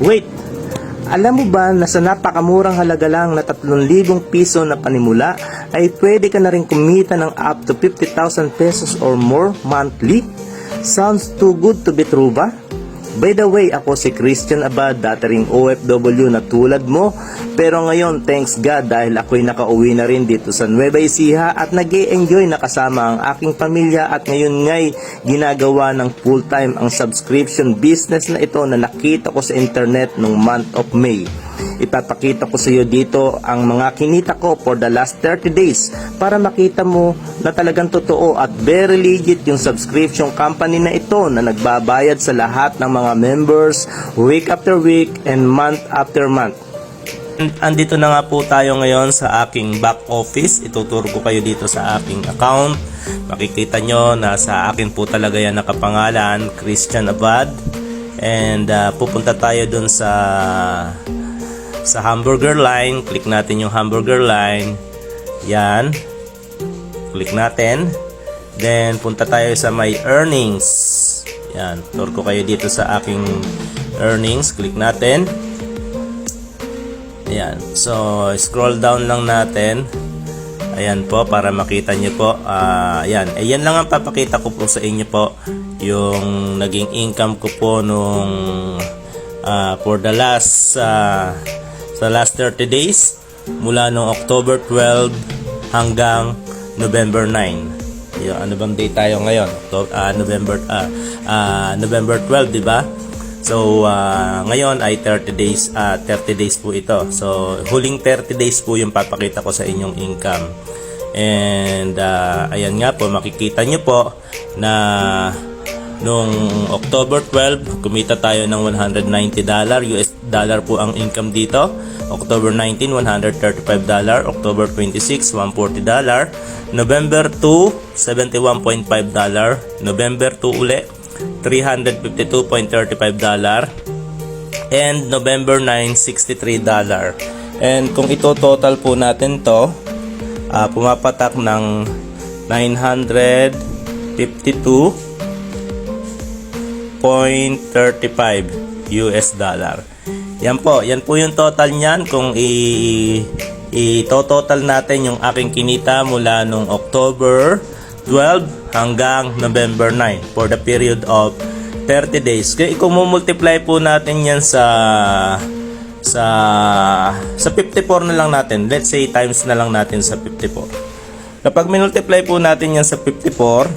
Wait! Alam mo ba na sa napakamurang halaga lang na 3,000 piso na panimula ay pwede ka na rin kumita ng up to 50,000 pesos or more monthly? Sounds too good to be true ba? By the way, ako si Christian Abad, dati ring OFW na tulad mo. Pero ngayon, thanks God dahil ako'y nakauwi na rin dito sa Nueva Ecija at nag-e-enjoy na kasama ang aking pamilya at ngayon nga'y ginagawa ng full-time ang subscription business na ito na nakita ko sa internet nung month of May. Ipapakita ko sa iyo dito ang mga kinita ko for the last 30 days para makita mo na talagang totoo at very legit yung subscription company na ito na nagbabayad sa lahat ng mga members week after week and month after month. Andito na nga po tayo ngayon sa aking back office. Ituturo ko kayo dito sa aking account. Makikita nyo na sa akin po talaga yan nakapangalan, Christian Abad. And pupunta tayo dun sa hamburger line. Click natin yung hamburger line. Yan. Click natin. Then punta tayo sa my earnings. Yan. Tour ko kayo dito sa aking earnings. Click natin. Ayan. So, scroll down lang natin. Ayan po, para makita nyo po. Ayan. Ayan lang ang papakita ko po sa inyo po. Yung naging income ko po nung for the last sa last 30 days. Mula nung October 12 hanggang November 9. Yung, ano bang day tayo ngayon? November 12, diba? So, ngayon ay 30 days po ito. So, huling 30 days po yung papakita ko sa inyong income. And, ayan nga po, makikita nyo po na nung October 12, kumita tayo ng $190. US dollar po ang income dito. October 19, $135. October 26, $140. November 2, $71.5. November 2 uli, $352.35 and November 9, $63. And kung ito total po natin to, pumapatak ng $952.35 US dollar. Yan po yung total niyan kung i-total natin yung aking kinita mula nung October 12 hanggang November 9 for the period of 30 days. Kaya kung multiply po natin yan sa 54 na lang natin. Let's say times na lang natin sa 54. Kapag multiply po natin yan sa 54,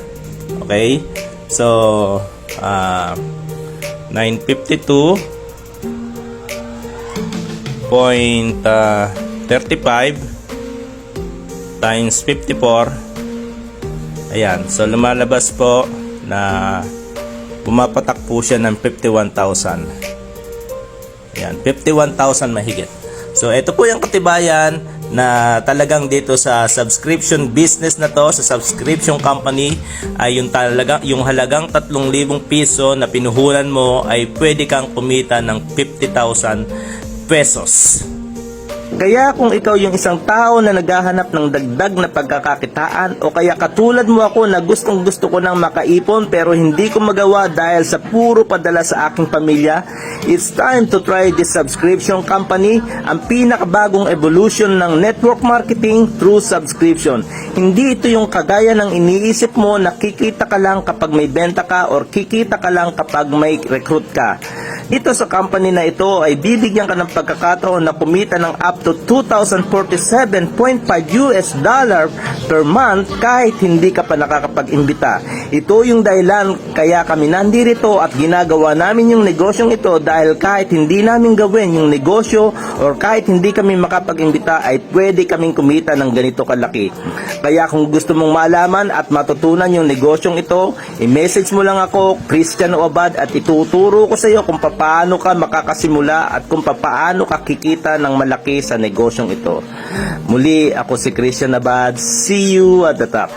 okay? So 952.35 times 54. Ayan, so lumalabas po na pumapatak po siya ng 51,000. Ayan, 51,000 mahigit. So ito po yung katibayan na talagang dito sa subscription business na to, sa subscription company, ay yung halagang 3,000 piso na pinuhunan mo ay pwede kang kumita ng 50,000 pesos. Kaya kung ikaw yung isang tao na naghahanap ng dagdag na pagkakakitaan o kaya katulad mo ako na gustong gusto ko nang makaipon pero hindi ko magawa dahil sa puro padala sa aking pamilya, it's time to try this subscription company, ang pinakabagong evolution ng network marketing through subscription. Hindi ito yung kagaya ng iniisip mo na kikita ka lang kapag may benta ka or kikita ka lang kapag may recruit ka. Dito sa company na ito ay bibigyan ka ng pagkakataon na kumita ng up to $2,047.5 US dollar per month kahit hindi ka pa nakakapag-imbita. Ito yung dahilan kaya kami nandito at ginagawa namin yung negosyong ito dahil kahit hindi namin gawin yung negosyo or kahit hindi kami makapag-imbita ay pwede kaming kumita ng ganito kalaki. Kaya kung gusto mong malaman at matutunan yung negosyong ito, i-message mo lang ako, Christian Abad, at ituturo ko sa iyo kung paano ka makakasimula at kung paano ka kikita ng malaki sa negosyong ito. Muli, ako si Christian Abad. See you at the top.